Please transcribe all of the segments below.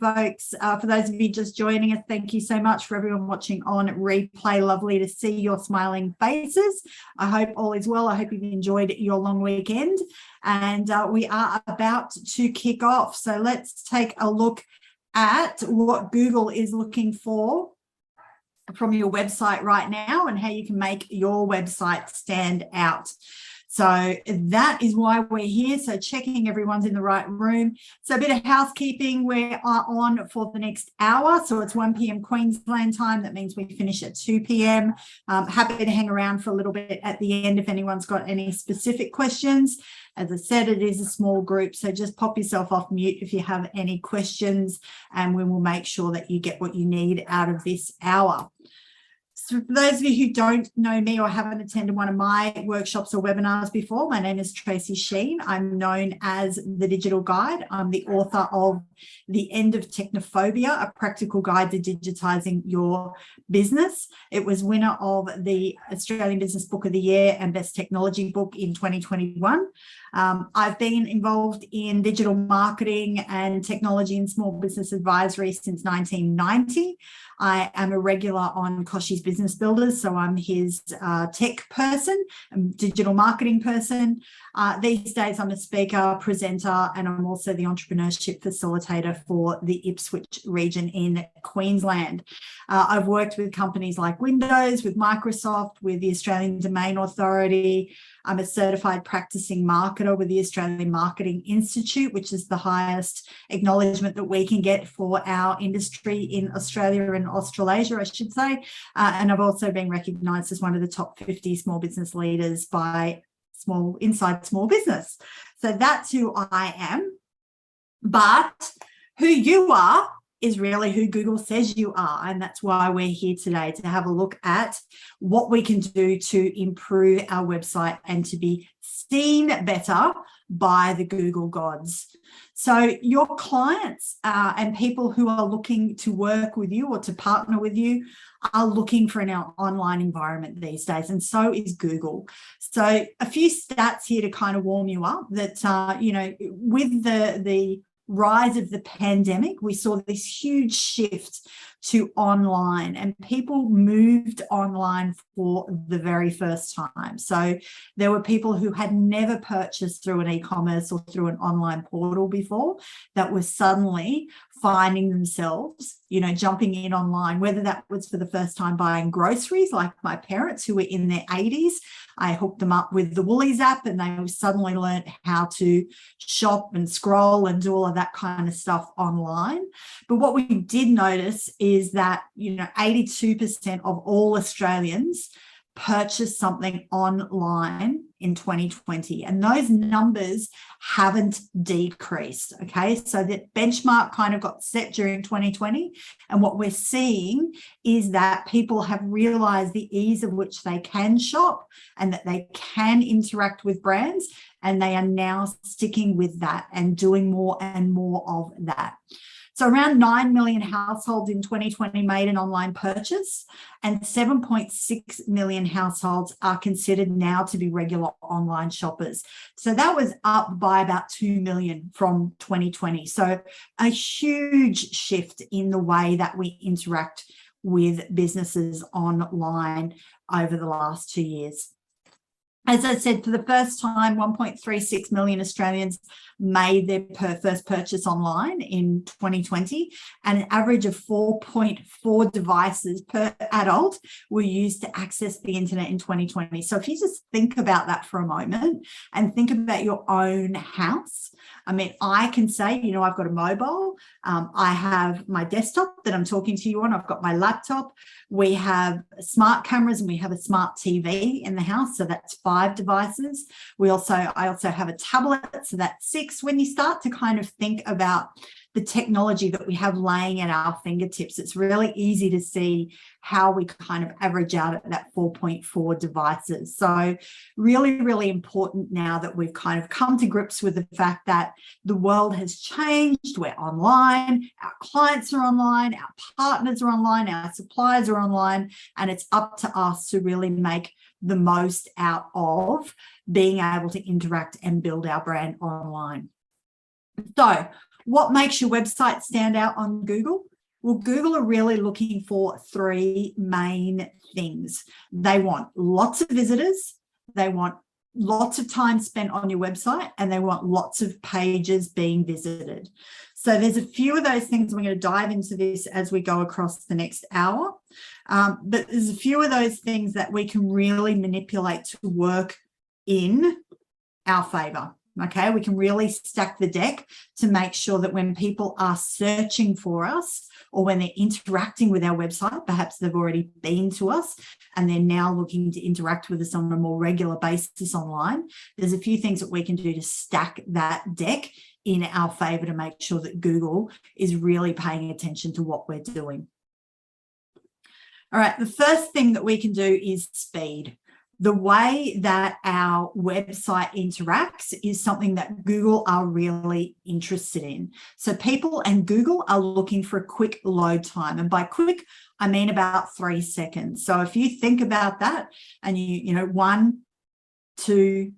folks. For those of you just joining us, thank you so much. For everyone watching on replay, lovely to see your smiling faces. I hope all is well. I hope you've enjoyed your long weekend. And we are about to kick off. So let's take a look at what Google is looking for from your website right now and how you can make your website stand out. So that is why we're here. So checking everyone's in the right room. So a bit of housekeeping. We are on for the next hour. So it's 1 p.m. Queensland time. That means we finish at 2 p.m. Happy to hang around for a little bit at the end if anyone's got any specific questions. As I said, it is a small group, so just pop yourself off mute if you have any questions, and we will make sure that you get what you need out of this hour. So for those of you who don't know me or haven't attended one of my workshops or webinars before, my name is Tracy Sheen. I'm known as the Digital Guide. I'm the author of The End of Technophobia, a practical guide to digitizing your business. It was winner of the Australian Business Book of the Year and Best Technology Book in 2021. I've been involved in digital marketing and technology and small business advisory since 1990. I am a regular on Koshi's Business Builders, so I'm his tech person, digital marketing person. These days I'm a speaker, presenter, and I'm also the entrepreneurship facilitator for the Ipswich region in Queensland. I've worked with companies like Windows, with Microsoft, with the Australian Domain Authority. I'm a certified practicing marketer with the Australian Marketing Institute, which is the highest acknowledgement that we can get for our industry in Australia and Australasia, I should say. And I've also been recognised as one of the top 50 small business leaders by Inside Small Business. So that's who I am. But who you are is really who Google says you are. And that's why we're here today, to have a look at what we can do to improve our website and to be seen better by the Google gods. So your clients and people who are looking to work with you or to partner with you are looking for an online environment these days, and so is Google. So a few stats here to kind of warm you up that, with the rise of the pandemic, we saw this huge shift to online, and people moved online for the very first time. So there were people who had never purchased through an e-commerce or through an online portal before that were suddenly finding themselves, jumping in online, whether that was for the first time buying groceries, like my parents who were in their 80s. I hooked them up with the Woolies app and they suddenly learned how to shop and scroll and do all of that kind of stuff online. But what we did notice is that, 82% of all Australians purchased something online in 2020, and those numbers haven't decreased. Okay, so that benchmark kind of got set during 2020, and what we're seeing is that people have realized the ease of which they can shop and that they can interact with brands, and they are now sticking with that and doing more and more of that. So around 9 million households in 2020 made an online purchase, and 7.6 million households are considered now to be regular online shoppers. So that was up by about 2 million from 2020. So a huge shift in the way that we interact with businesses online over the last 2 years. As I said, for the first time, 1.36 million Australians made their first purchase online in 2020, and an average of 4.4 devices per adult were used to access the internet in 2020. So if you just think about that for a moment and think about your own house, I can say, I've got a mobile, I have my desktop that I'm talking to you on, I've got my laptop, we have smart cameras, and we have a smart TV in the house, so that's 5 devices. I also have a tablet, so that's 6. When you start to kind of think about the technology that we have laying at our fingertips, it's really easy to see how we kind of average out at that 4.4 devices. So really, really important now that we've kind of come to grips with the fact that the world has changed. We're online, our clients are online, our partners are online, our suppliers are online, and it's up to us to really make the most out of being able to interact and build our brand online. So What makes your website stand out on Google? Well, Google are really looking for three main things. They want lots of visitors, they want lots of time spent on your website, and they want lots of pages being visited. So there's a few of those things. We're going to dive into this as we go across the next hour. But there's a few of those things that we can really manipulate to work in our favor. Okay, we can really stack the deck to make sure that when people are searching for us or when they're interacting with our website, perhaps they've already been to us and they're now looking to interact with us on a more regular basis online. There's a few things that we can do to stack that deck in our favor to make sure that Google is really paying attention to what we're doing. All right, the first thing that we can do is speed. The way that our website interacts is something that Google are really interested in. So people and Google are looking for a quick load time. And by quick, I mean about 3 seconds. So if you think about that and you know, 1, 2,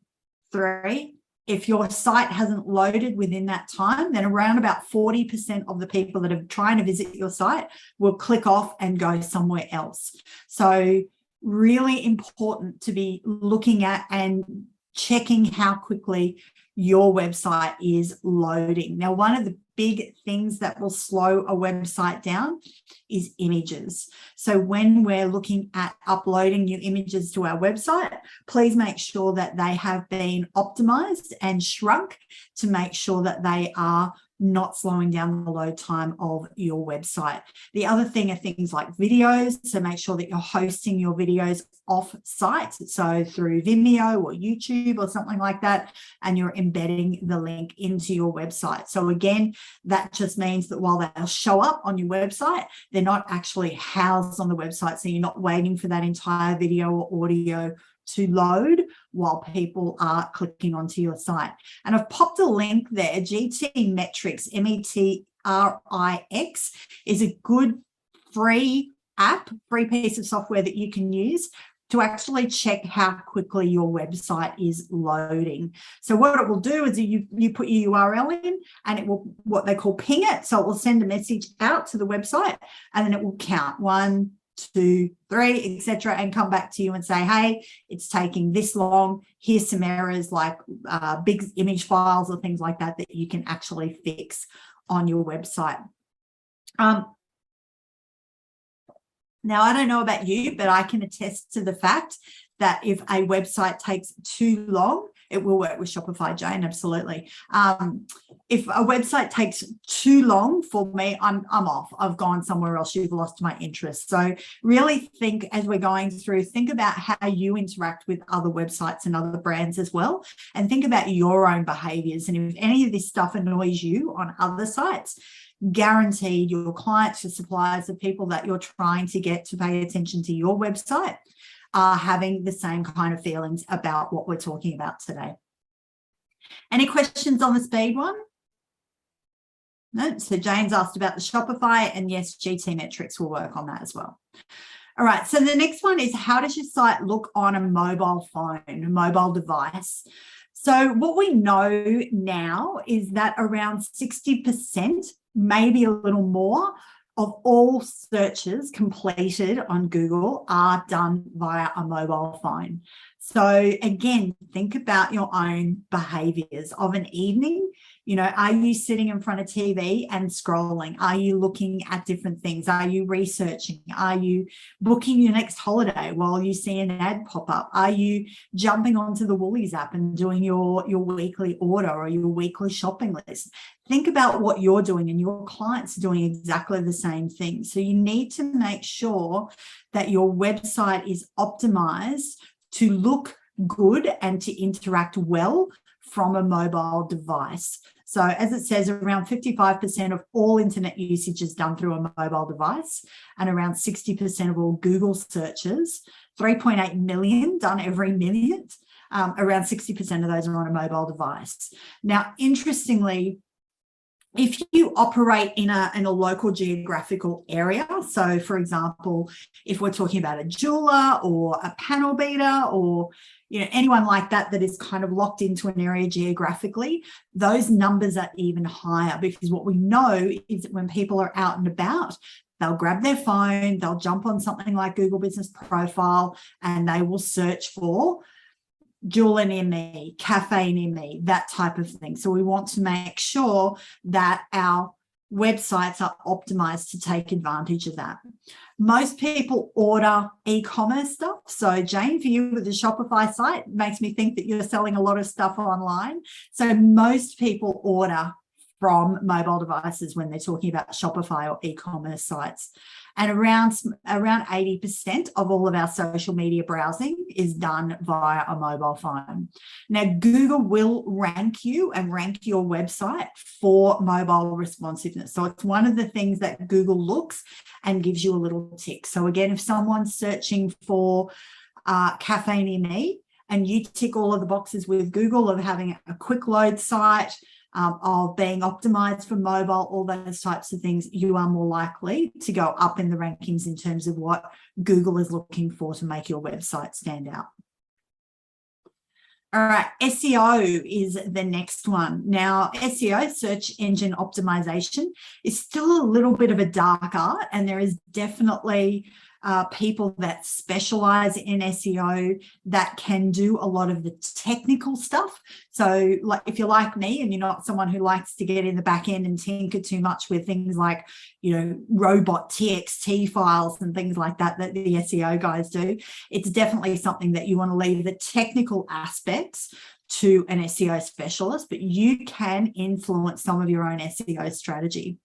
3, if your site hasn't loaded within that time, then around about 40% of the people that are trying to visit your site will click off and go somewhere else. So really important to be looking at and checking how quickly your website is loading. Now, one of the big things that will slow a website down is images. So when we're looking at uploading new images to our website, please make sure that they have been optimized and shrunk to make sure that they are not slowing down the load time of your website. The other thing are things like videos. So make sure that you're hosting your videos off site. So through Vimeo or YouTube or something like that, and you're embedding the link into your website. So again, that just means that while they'll show up on your website, they're not actually housed on the website. So you're not waiting for that entire video or audio to load while people are clicking onto your site. And I've popped a link there. GT Metrics, METRIX, is a good free app, free piece of software that you can use to actually check how quickly your website is loading. So what it will do is you put your URL in and it will, what they call ping it. So it will send a message out to the website and then it will count 1, 2, 3, etc., and come back to you and say, hey, it's taking this long. Here's some errors like big image files or things like that that you can actually fix on your website. Now, I don't know about you, but I can attest to the fact that if a website takes too long, it will work with Shopify, Jane, absolutely. If a website takes too long for me, I'm off. I've gone somewhere else. You've lost my interest. So really think, as we're going through, think about how you interact with other websites and other brands as well, and think about your own behaviors. And if any of this stuff annoys you on other sites, guaranteed your clients, your suppliers, the people that you're trying to get to pay attention to your website are having the same kind of feelings about what we're talking about today. Any questions on the speed one? No. So Jane's asked about the Shopify, and yes, GT Metrics will work on that as well. All right, so the next one is, how does your site look on a mobile phone, a mobile device? So what we know now is that around 60%, maybe a little more, of all searches completed on Google are done via a mobile phone. So again, think about your own behaviors of an evening. You know, are you sitting in front of TV and scrolling? Are you looking at different things? Are you researching? Are you booking your next holiday while you see an ad pop up? Are you jumping onto the Woolies app and doing your weekly order or your weekly shopping list? Think about what you're doing, and your clients are doing exactly the same thing. So you need to make sure that your website is optimized to look good and to interact well from a mobile device. So as it says, around 55% of all internet usage is done through a mobile device, and around 60% of all Google searches, 3.8 million done every minute, around 60% of those are on a mobile device. Now, interestingly, if you operate in a local geographical area, so for example, if we're talking about a jeweler or a panel beater or anyone like that is kind of locked into an area geographically, those numbers are even higher, because what we know is that when people are out and about, they'll grab their phone, they'll jump on something like Google Business Profile, and they will search for jeweler near me, cafe near me, that type of thing. So we want to make sure that our websites are optimized to take advantage of that. Most people order e-commerce stuff. So Jane, for you with the Shopify site, makes me think that you're selling a lot of stuff online. So most people order from mobile devices when they're talking about Shopify or e-commerce sites. And around 80% of all of our social media browsing is done via a mobile phone. Now, Google will rank you and rank your website for mobile responsiveness. So it's one of the things that Google looks and gives you a little tick. So again, if someone's searching for cafe near me and you tick all of the boxes with Google of having a quick load site, of being optimized for mobile, all those types of things, you are more likely to go up in the rankings in terms of what Google is looking for to make your website stand out. All right, SEO is the next one. Now, SEO, search engine optimization, is still a little bit of a dark art, and there is definitely people that specialize in SEO that can do a lot of the technical stuff. So like if you're like me and you're not someone who likes to get in the back end and tinker too much with things like, robot TXT files and things like that the SEO guys do, it's definitely something that you want to leave the technical aspects to an SEO specialist, but you can influence some of your own SEO strategy.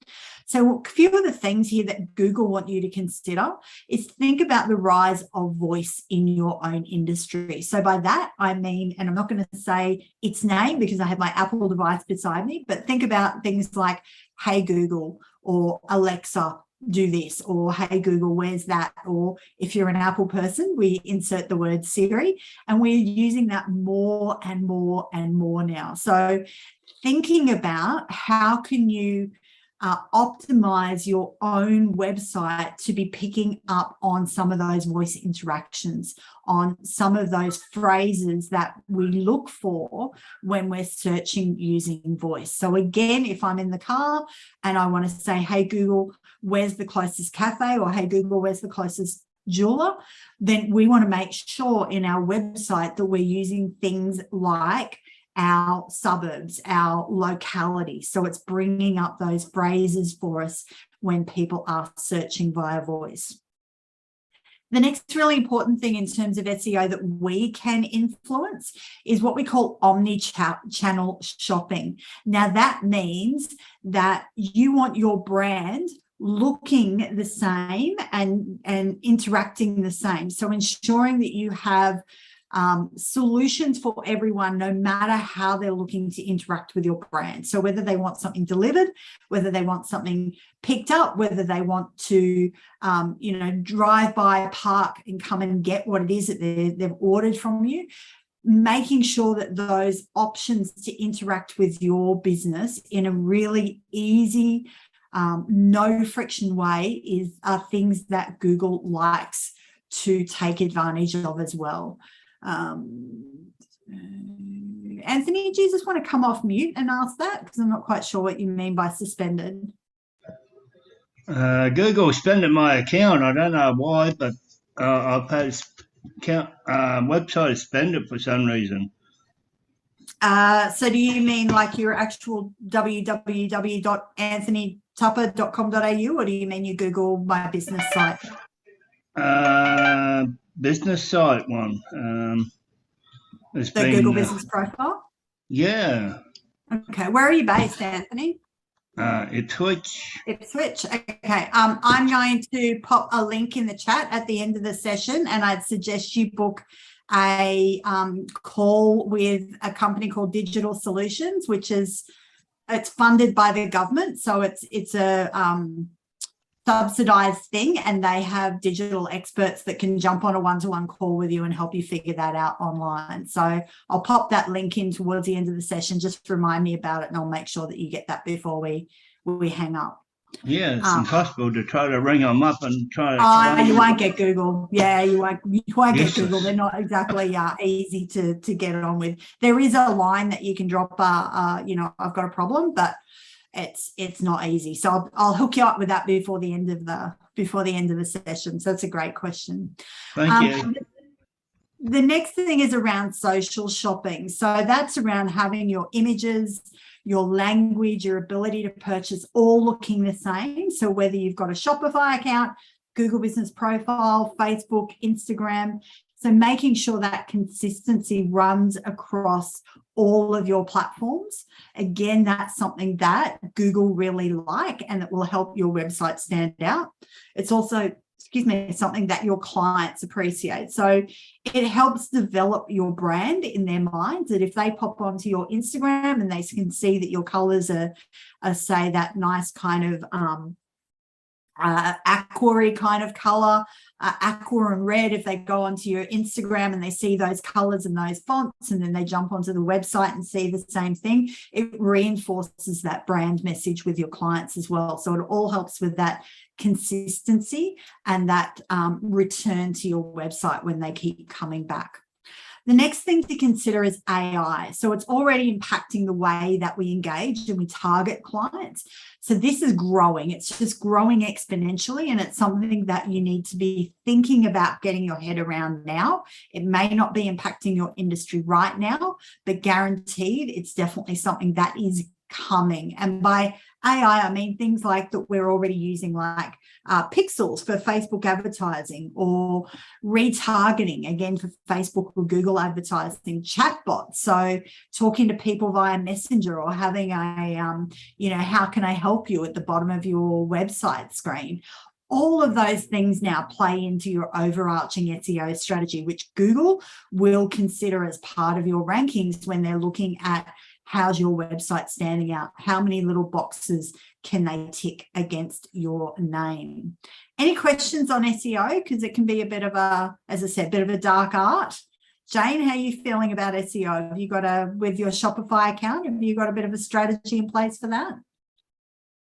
So a few of the things here that Google want you to consider is think about the rise of voice in your own industry. So by that, I mean, and I'm not going to say its name because I have my Apple device beside me, but think about things like, hey, Google, or Alexa, do this, or hey, Google, where's that? Or if you're an Apple person, we insert the word Siri, and we're using that more and more and more now. So thinking about how can you optimize your own website to be picking up on some of those voice interactions, on some of those phrases that we look for when we're searching using voice. So again, if I'm in the car and I want to say, hey, Google, where's the closest cafe? Or hey, Google, where's the closest jeweler? Then we want to make sure in our website that we're using things like our suburbs, our locality. So it's bringing up those phrases for us when people are searching via voice. The next really important thing in terms of SEO that we can influence is what we call omni-channel shopping. Now, that means that you want your brand looking the same and interacting the same. So ensuring that you have solutions for everyone, no matter how they're looking to interact with your brand. So whether they want something delivered, whether they want something picked up, whether they want to, drive by, park and come and get what it is that they've ordered from you, making sure that those options to interact with your business in a really easy, no friction way are things that Google likes to take advantage of as well. Anthony, do you just want to come off mute and ask that? Because I'm not quite sure what you mean by suspended. Google suspended my account. I don't know why, but I've had website suspended for some reason. So do you mean like your actual www.anthonytupper.com.au, or do you mean you Google my business site? Business site one. The Google Business Profile? Yeah. Okay. Where are you based, Anthony? Ipswich. Ipswich. Okay. I'm going to pop a link in the chat at the end of the session, and I'd suggest you book a call with a company called Digital Solutions, which is it's funded by the government. So it's a subsidized thing, and they have digital experts that can jump on a one-to-one call with you and help you figure that out online. So I'll pop that link in towards the end of the session. Just remind me about it, and I'll make sure that you get that before we hang up. Yeah, it's impossible to try to ring them up and try to Oh, you explain. won't get Google. Yeah, you won't get Useless. Google. They're not exactly easy to get on with. There is a line that you can drop, you know, I've got a problem, but it's not easy. So I'll hook you up with that before the end of the session. So that's a great question. Thank you. The next thing is around social shopping. So that's around having your images, your language, your ability to purchase all looking the same. So whether you've got a Shopify account, Google Business Profile, Facebook, Instagram, so making sure that consistency runs across all of your platforms. Again, that's something that Google really like, and it will help your website stand out. It's also, something that your clients appreciate. So it helps develop your brand in their minds, that if they pop onto your Instagram and they can see that your colors are say, that nice kind of aqua kind of color, aqua and red, if they go onto your Instagram and they see those colors and those fonts, and then they jump onto the website and see the same thing, it reinforces that brand message with your clients as well. So it all helps with that consistency and that return to your website when they keep coming back. The next thing to consider is AI. So it's already impacting the way that we engage and we target clients. So this is growing. It's just growing exponentially, and it's something that you need to be thinking about getting your head around now. It may not be impacting your industry right now, but guaranteed it's definitely something that is coming. And by AI, I mean things like that we're already using, like pixels for Facebook advertising, or retargeting, again, for Facebook or Google advertising, chatbots. So talking to people via Messenger, or having a, how can I help you at the bottom of your website screen. All of those things now play into your overarching SEO strategy, which Google will consider as part of your rankings when they're looking at how's your website standing out, how many little boxes can they tick against your name. Any questions on SEO? Because it can be a bit of a, as I said, bit of a dark art. Jane, how are you feeling about SEO? Have you got with your Shopify account, have you got a bit of a strategy in place for that?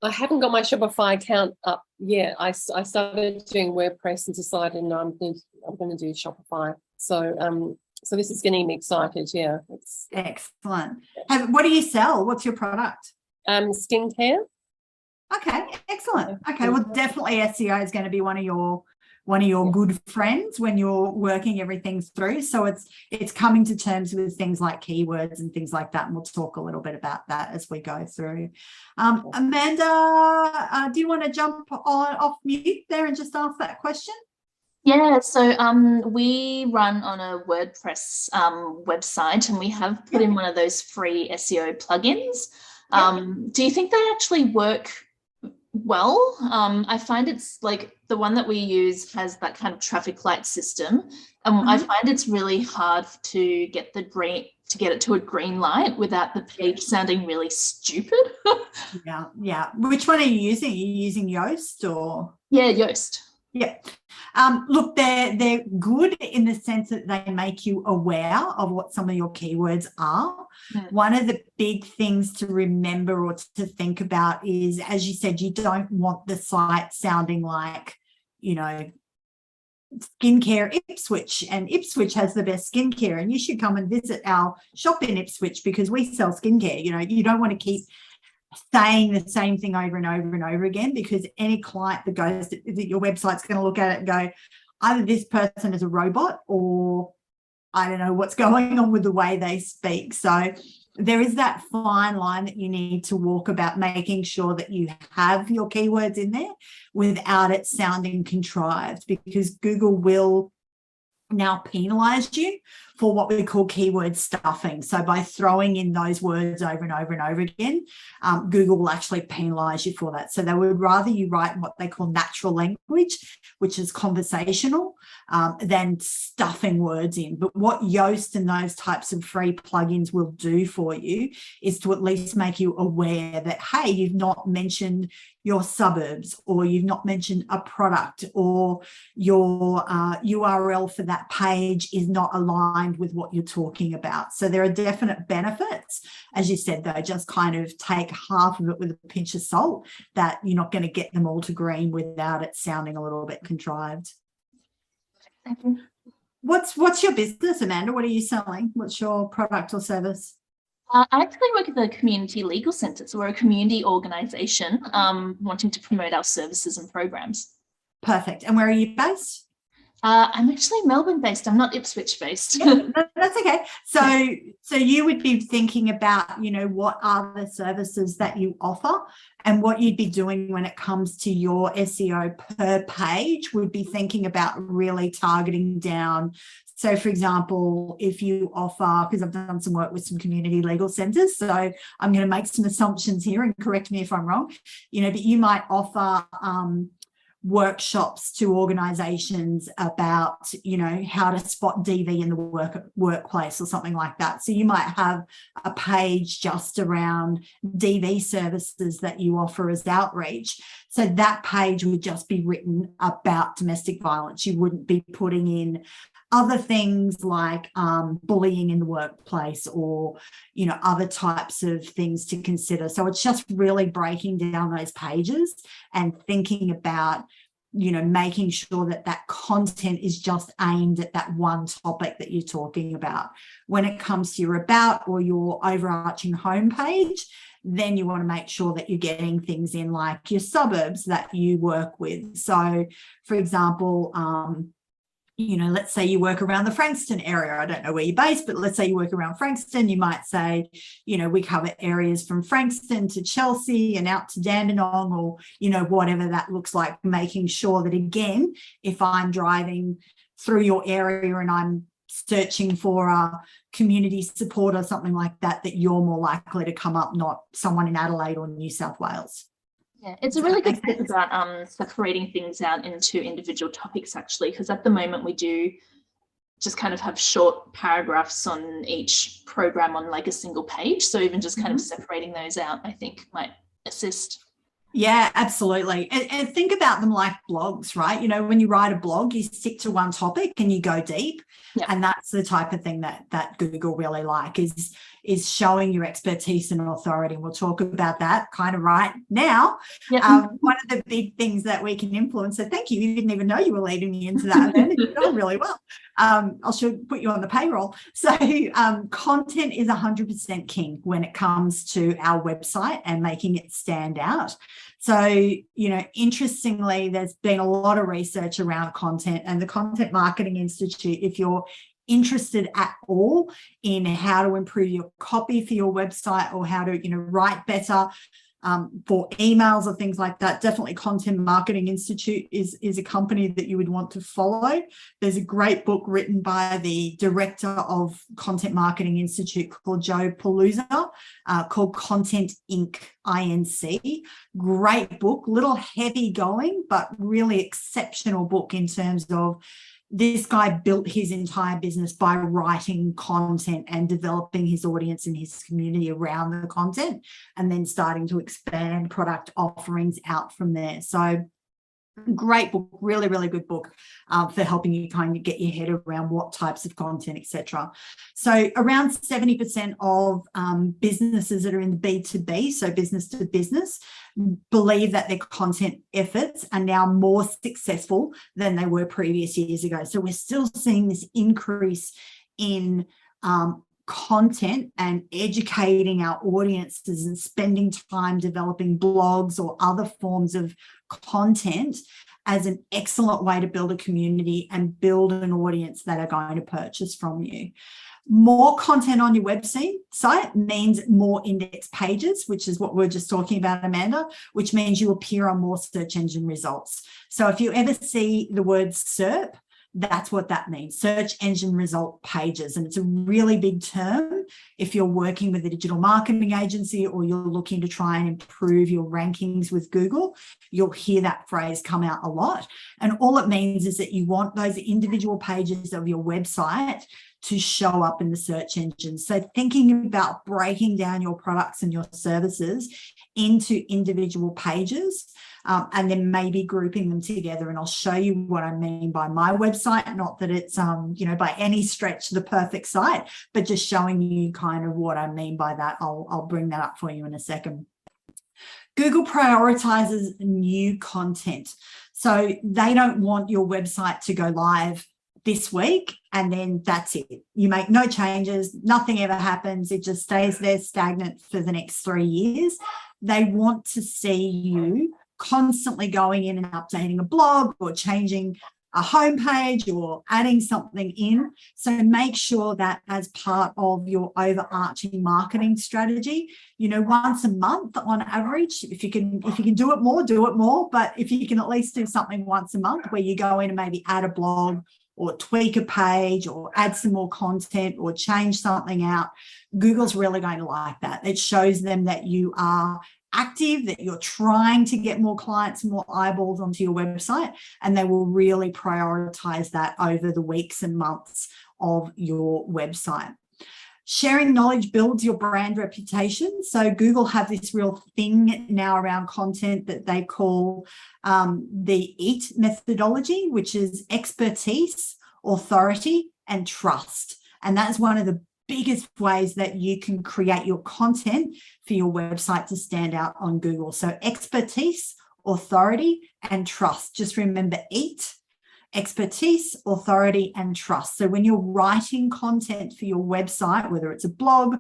I haven't got my Shopify account up yet. I started doing WordPress and decided I'm going to do Shopify. So this is getting me excited. Yeah, it's excellent. What do you sell? What's your product? Skincare. Okay, excellent. Okay, well, definitely SEO is going to be one of your good friends when you're working everything through. So it's coming to terms with things like keywords and things like that, and we'll talk a little bit about that as we go through. Amanda, do you want to jump off mute there and just ask that question? Yeah, so we run on a WordPress website, and we have put in one of those free SEO plugins. Do you think they actually work well? I find it's like the one that we use has that kind of traffic light system, and I find it's really hard to get it to a green light without the page sounding really stupid. Yeah. Which one are you using? Are you using Yoast or? Yeah, Yoast. Yeah. Look, they're good in the sense that they make you aware of what some of your keywords are. One of the big things to remember or to think about is, as you said, you don't want the site sounding like, skincare Ipswich, and Ipswich has the best skincare, and you should come and visit our shop in Ipswich because we sell skincare. You don't want to keep saying the same thing over and over and over again, because any client that goes to your website's going to look at it and go, either this person is a robot, or I don't know what's going on with the way they speak. So there is that fine line that you need to walk about making sure that you have your keywords in there without it sounding contrived, because Google will now penalize you for what we call keyword stuffing. So by throwing in those words over and over and over again, Google will actually penalize you for that. So they would rather you write what they call natural language, which is conversational, than stuffing words in. But what Yoast and those types of free plugins will do for you is to at least make you aware that, hey, you've not mentioned your suburbs, or you've not mentioned a product, or your URL for that page is not aligned with what you're talking about. So there are definite benefits. As you said, though, just kind of take half of it with a pinch of salt, that you're not going to get them all to green without it sounding a little bit contrived. Thank you. What's your business, Amanda? What are you selling? What's your product or service? I actually work at the Community Legal Centre, so we're a community organisation wanting to promote our services and programs. Perfect. And where are you based? I'm actually Melbourne based. I'm not Ipswich based. Yeah, that's okay. So you would be thinking about, what are the services that you offer, and what you'd be doing when it comes to your SEO per page would be thinking about really targeting down. So, for example, if you offer, because I've done some work with some community legal centres, so I'm going to make some assumptions here and correct me if I'm wrong, but you might offer workshops to organisations about, how to spot DV in the workplace or something like that. So you might have a page just around DV services that you offer as outreach. So that page would just be written about domestic violence. You wouldn't be putting in other things like bullying in the workplace, or, other types of things to consider. So it's just really breaking down those pages and thinking about, making sure that that content is just aimed at that one topic that you're talking about. When it comes to your about or your overarching homepage, then you want to make sure that you're getting things in like your suburbs that you work with. So, for example, let's say you work around the Frankston area. I don't know where you're based, but let's say you work around Frankston. You might say, we cover areas from Frankston to Chelsea and out to Dandenong, or, whatever that looks like, making sure that, again, if I'm driving through your area and I'm searching for a community support or something like that, that you're more likely to come up, not someone in Adelaide or New South Wales. Yeah, it's a really good tip about separating things out into individual topics, actually, because at the moment we do just kind of have short paragraphs on each program on like a single page. So even just kind of separating those out, I think, might assist. Yeah, absolutely. And think about them like blogs, right? When you write a blog, you stick to one topic and you go deep. Yep. And that's the type of thing that Google really like, is showing your expertise and authority. We'll talk about that kind of right now. Yep. One of the big things that we can influence. So thank you. You didn't even know you were leading me into that. You've done really well. I should put you on the payroll. So content is 100% king when it comes to our website and making it stand out. So, interestingly, there's been a lot of research around content, and the Content Marketing Institute, if you're interested at all in how to improve your copy for your website, or how to, write better for emails or things like that, definitely Content Marketing Institute is a company that you would want to follow. There's a great book written by the director of Content Marketing Institute called Joe Palooza, called Content Inc. Great book, little heavy going, but really exceptional book in terms of this guy built his entire business by writing content and developing his audience and his community around the content, and then starting to expand product offerings out from there. So great book, really, really good book for helping you kind of get your head around what types of content, etc. So around 70% of businesses that are in the B2B, so business to business, believe that their content efforts are now more successful than they were previous years ago. So we're still seeing this increase in content and educating our audiences and spending time developing blogs or other forms of content as an excellent way to build a community and build an audience that are going to purchase from you. More content on your website means more index pages, which is what we're just talking about, Amanda, which means you appear on more search engine results. So if you ever see the word SERP, that's what that means, search engine result pages. And it's a really big term if you're working with a digital marketing agency or you're looking to try and improve your rankings with Google. You'll hear that phrase come out a lot. And all it means is that you want those individual pages of your website to show up in the search engine. So thinking about breaking down your products and your services into individual pages, and then maybe grouping them together. And I'll show you what I mean by my website, not that it's, by any stretch the perfect site, but just showing you kind of what I mean by that. I'll bring that up for you in a second. Google prioritizes new content. So they don't want your website to go live this week and then that's it. You make no changes, nothing ever happens. It just stays there stagnant for the next 3 years. They want to see you constantly going in and updating a blog or changing a homepage or adding something in. So make sure that as part of your overarching marketing strategy, once a month on average, if you can do it more, but if you can at least do something once a month where you go in and maybe add a blog or tweak a page or add some more content or change something out, Google's really going to like that. It shows them that you are active, that you're trying to get more clients, more eyeballs onto your website, and they will really prioritize that over the weeks and months of your website. Sharing knowledge builds your brand reputation. So Google have this real thing now around content that they call the EAT methodology, which is expertise, authority, and trust. And that's one of the biggest ways that you can create your content for your website to stand out on Google. So expertise, authority, and trust. Just remember EAT, expertise, authority, and trust. So when you're writing content for your website, whether it's a blog,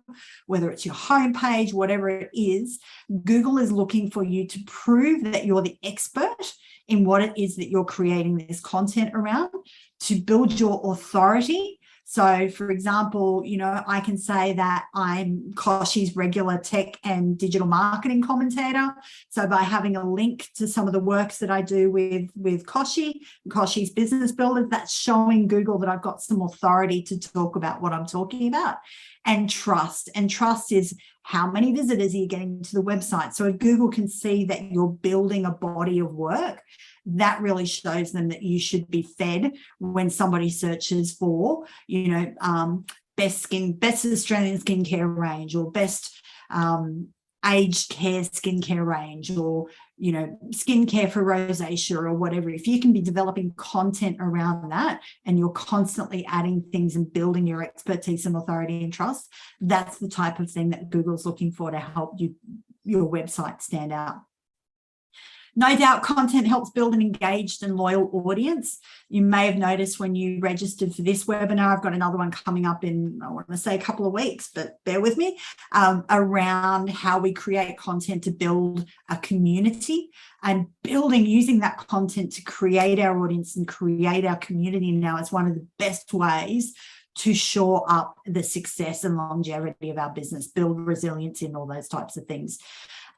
whether it's your homepage, whatever it is, Google is looking for you to prove that you're the expert in what it is that you're creating this content around, to build your authority. So, for example, I can say that I'm Koshi's regular tech and digital marketing commentator. So by having a link to some of the works that I do with Koshi's Business Builder, that's showing Google that I've got some authority to talk about what I'm talking about. And trust. And trust is how many visitors are you getting to the website? So if Google can see that you're building a body of work, that really shows them that you should be fed when somebody searches for, best Australian skincare range, or best aged care skincare range, or, skincare for rosacea or whatever. If you can be developing content around that and you're constantly adding things and building your expertise and authority and trust, that's the type of thing that Google's looking for to help your website stand out. No doubt content helps build an engaged and loyal audience. You may have noticed when you registered for this webinar, I've got another one coming up in, I want to say, a couple of weeks, but bear with me, around how we create content to build a community, and using that content to create our audience and create our community now is one of the best ways to shore up the success and longevity of our business, build resilience in all those types of things.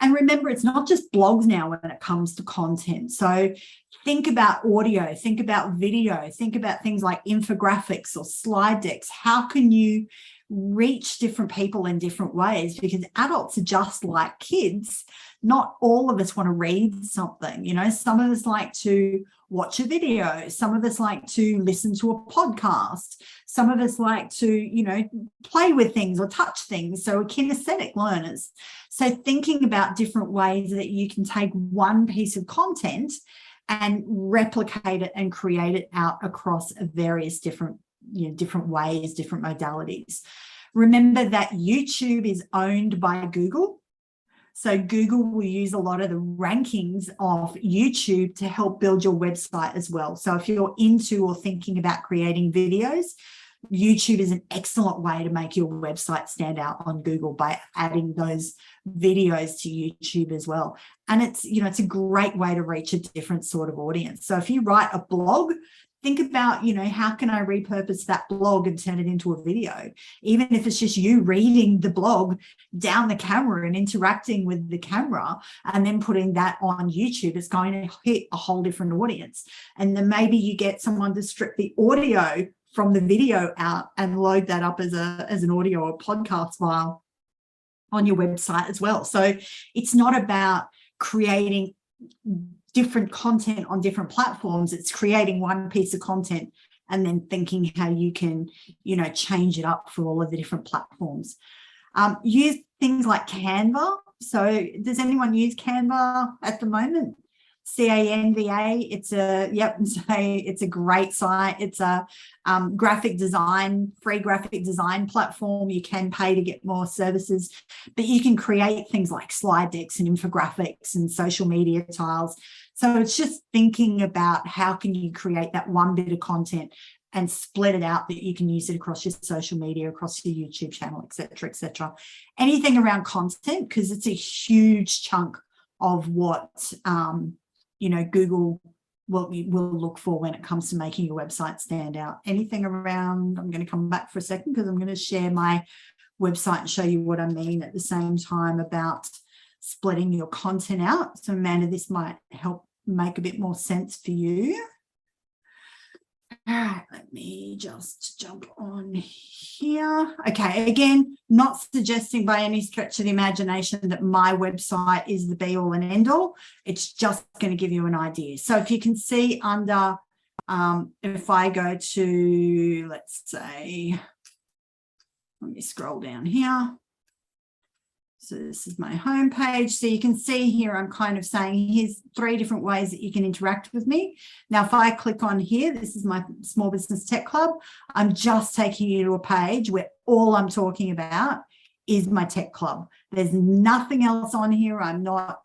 And remember, it's not just blogs now when it comes to content. So think about audio, think about video, think about things like infographics or slide decks. How can you reach different people in different ways? Because adults are just like kids. Not all of us want to read something. Some of us like to watch a video. Some of us like to listen to a podcast. Some of us like to, play with things or touch things. So we're kinesthetic learners. So thinking about different ways that you can take one piece of content and replicate it and create it out across various different ways, different modalities. Remember that YouTube is owned by Google. So Google will use a lot of the rankings of YouTube to help build your website as well. So if you're into or thinking about creating videos, YouTube is an excellent way to make your website stand out on Google by adding those videos to YouTube as well. And it's a great way to reach a different sort of audience. So if you write a blog, think about, how can I repurpose that blog and turn it into a video? Even if it's just you reading the blog down the camera and interacting with the camera and then putting that on YouTube, it's going to hit a whole different audience. And then maybe you get someone to strip the audio from the video out and load that up as an audio or podcast file on your website as well. So it's not about creating different content on different platforms. It's creating one piece of content and then thinking how you can, change it up for all of the different platforms. Use things like Canva. So does anyone use Canva at the moment? Canva. It's a great site. It's a free graphic design platform. You can pay to get more services, but you can create things like slide decks and infographics and social media tiles. So it's just thinking about how can you create that one bit of content and split it out that you can use it across your social media, across your YouTube channel, et cetera, et cetera. Anything around content, because it's a huge chunk of what Google will look for when it comes to making your website stand out. Anything around, I'm going to come back for a second because I'm going to share my website and show you what I mean at the same time about splitting your content out. So Amanda, this might help make a bit more sense for you. All right, let me just jump on here. Okay, again, not suggesting by any stretch of the imagination that my website is the be all and end all. It's just going to give you an idea. So if you can see under, if I go to, let's say, let me scroll down here. So this is my homepage. So you can see here, I'm kind of saying here's 3 different ways that you can interact with me. Now, if I click on here, this is my Small Business Tech Club. I'm just taking you to a page where all I'm talking about is my tech club. There's nothing else on here. I'm not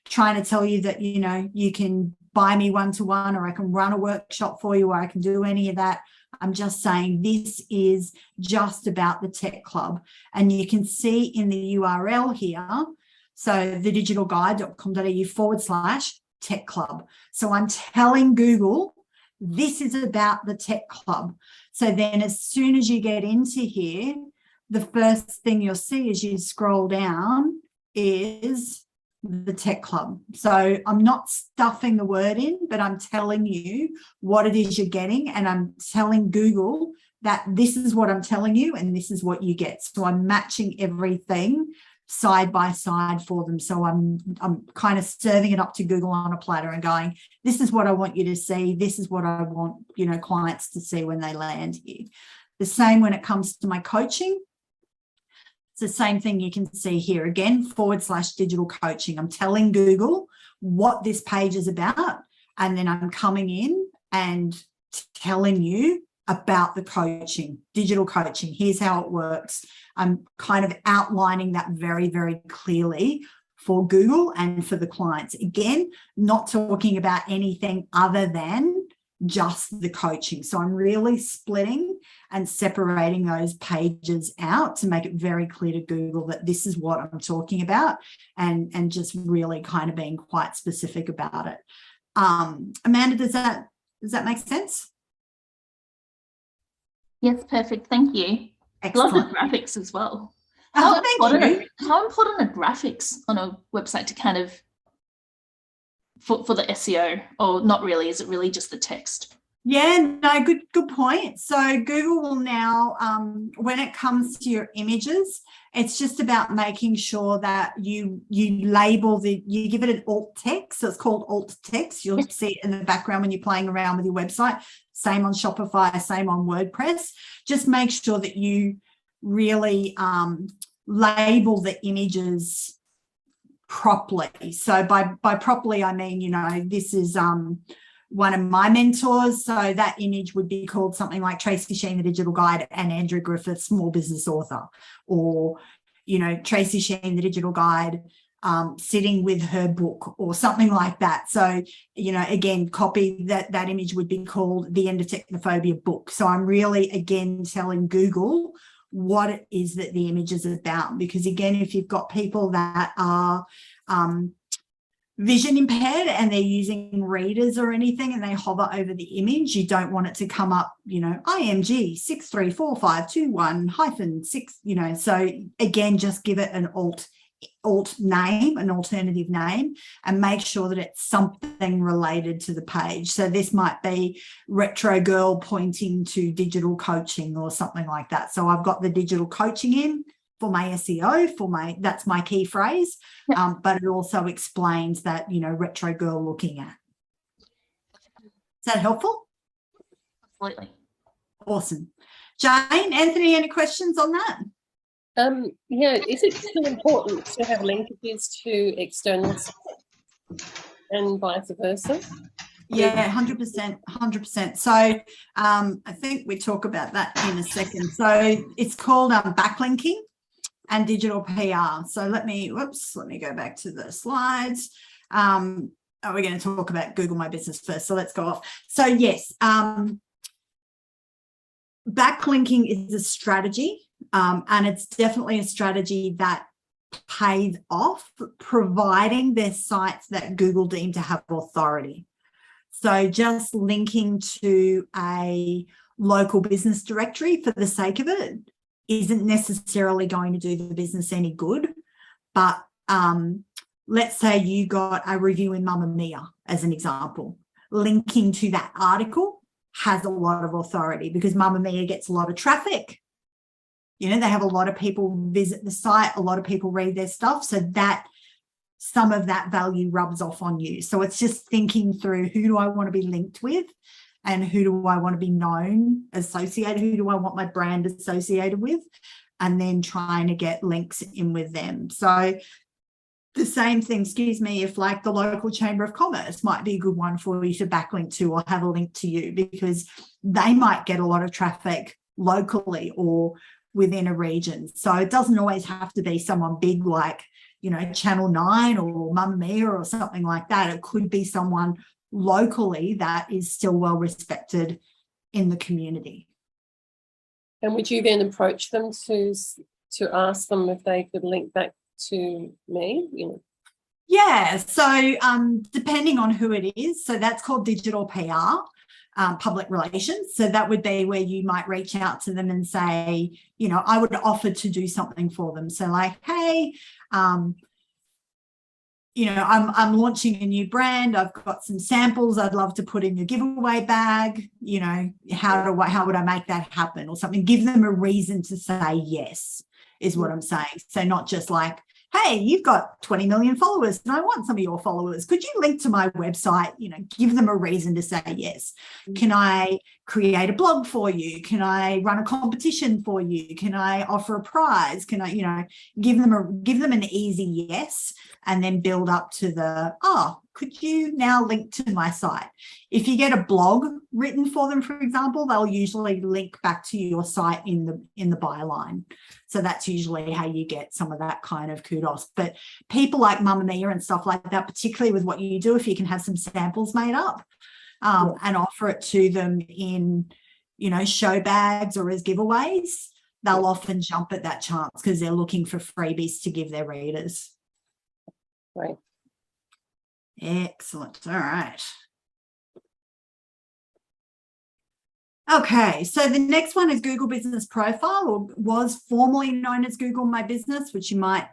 trying to tell you that, you can buy me one-to-one or I can run a workshop for you or I can do any of that. I'm just saying this is just about the tech club. And you can see in the URL here, so thedigitalguide.com.au/tech club. So I'm telling Google, this is about the tech club. So then as soon as you get into here, the first thing you'll see as you scroll down is the tech club. So I'm not stuffing the word in, but I'm telling you what it is you're getting, and I'm telling Google that this is what I'm telling you and this is what you get. So I'm matching everything side by side for them. So I'm kind of serving it up to Google on a platter and going, this is what I want you to see. This is what I want, clients to see when they land here. The same when it comes to my coaching. It's the same thing you can see here again, /digital coaching. I'm telling Google what this page is about, and then I'm coming in and telling you about the coaching, digital coaching. Here's how it works. I'm kind of outlining that very, very clearly for Google and for the clients. Again, not talking about anything other than just the coaching. So I'm really splitting and separating those pages out to make it very clear to Google that this is what I'm talking about, and just really kind of being quite specific about it. Amanda, does that make sense? Yes, perfect. Thank you. Excellent. Love the graphics as well. How important are graphics on a website to kind of for the SEO, or not really? Is it really just the text? Yeah, no, good point. So Google will now, when it comes to your images, it's just about making sure that you label you give it an alt text. So it's called alt text. You'll see it in the background when you're playing around with your website. Same on Shopify, same on WordPress. Just make sure that you really label the images properly. So by properly, I mean, this is one of my mentors. So that image would be called something like Tracy Sheen, the Digital Guide, and Andrew Griffith, Small Business Author, or, Tracy Sheen, the Digital Guide, sitting with her book, or something like that. So, again, copy that image would be called The End of Technophobia book. So I'm really, again, telling Google what it is that the image is about, because again, if you've got people that are vision impaired and they're using readers or anything and they hover over the image, you don't want it to come up, IMG 634521-6, so again, just give it an alt name, an alternative name, and make sure that it's something related to the page. So this might be Retro Girl pointing to digital coaching or something like that. So I've got the digital coaching in for my SEO, that's my key phrase, but it also explains that, Retro Girl looking at. Is that helpful? Absolutely. Awesome. Jane, Anthony, any questions on that? Yeah, is it still important to have linkages to external sites and vice versa? Yeah, 100%, 100%. So I think we talk about that in a second. So it's called backlinking and digital PR. So let me go back to the slides. We're going to talk about Google My Business first. So let's go off. So yes, backlinking is a strategy, and it's definitely a strategy that pays off, providing their sites that Google deem to have authority. So just linking to a local business directory for the sake of it isn't necessarily going to do the business any good. But let's say you got a review in Mamma Mia as an example. Linking to that article has a lot of authority because Mamma Mia gets a lot of traffic. You know, they have a lot of people visit the site, a lot of people read their stuff. So that some of that value rubs off on you. So it's just thinking through, who do I want to be linked with and who do I want to be known, associated, who do I want my brand associated with, and then trying to get links in with them. So the same thing, if like the local chamber of commerce might be a good one for you to backlink to or have a link to you, because they might get a lot of traffic locally or within a region. So it doesn't always have to be someone big like, you know, Channel 9 or Mamma Mia or something like that. It could be someone locally that is still well respected in the community. And would you then approach them to ask them if they could link back to me? You know? Yeah, so depending on who it is, so that's called digital PR. Public relations. So that would be where you might reach out to them and say, you know, I would offer to do something for them. So like, hey, you know, I'm launching a new brand. I've got some samples I'd love to put in your giveaway bag. You know, how would I make that happen or something? Give them a reason to say yes is what I'm saying. So not just like, hey, you've got 20 million followers and I want some of your followers. Could you link to my website? You know, give them a reason to say yes. Can I create a blog for you? Can I run a competition for you? Can I offer a prize? Can I, you know, give them an easy yes, and then build up to the, oh, could you now link to my site? If you get a blog written for them, for example, they'll usually link back to your site in the byline. So that's usually how you get some of that kind of kudos. But people like Mamma Mia and stuff like that, particularly with what you do, if you can have some samples made up and offer it to them in, you know, show bags or as giveaways, they'll often jump at that chance because they're looking for freebies to give their readers. Right. Excellent. All right. Okay, so the next one is Google Business Profile, or was formerly known as Google My Business, which you might